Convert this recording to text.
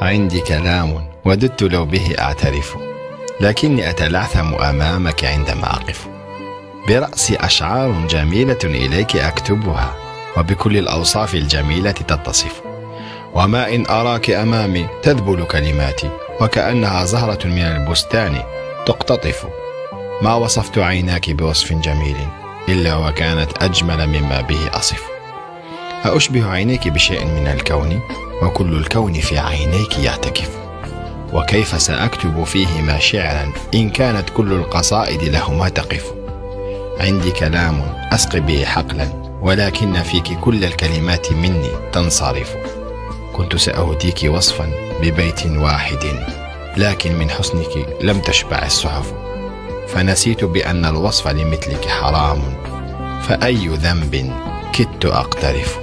عندي كلام وددت لو به أعترف، لكني أتلعثم أمامك عندما أقف. برأسي أشعار جميلة إليك أكتبها، وبكل الأوصاف الجميلة تتصف. وما إن أراك أمامي تذبل كلماتي، وكأنها زهرة من البستان تقتطف. ما وصفت عيناك بوصف جميل إلا وكانت أجمل مما به أصف. أشبه عينيك بشيء من الكون، وكل الكون في عينيك يعتكف. وكيف سأكتب فيهما شعرا إن كانت كل القصائد لهما تقف. عندي كلام أسقي به حقلا، ولكن فيك كل الكلمات مني تنصرف. كنت سأهديك وصفا ببيت واحد، لكن من حسنك لم تشبع الصحف. فنسيت بأن الوصف لمثلك حرام، فأي ذنب كدت أقترف.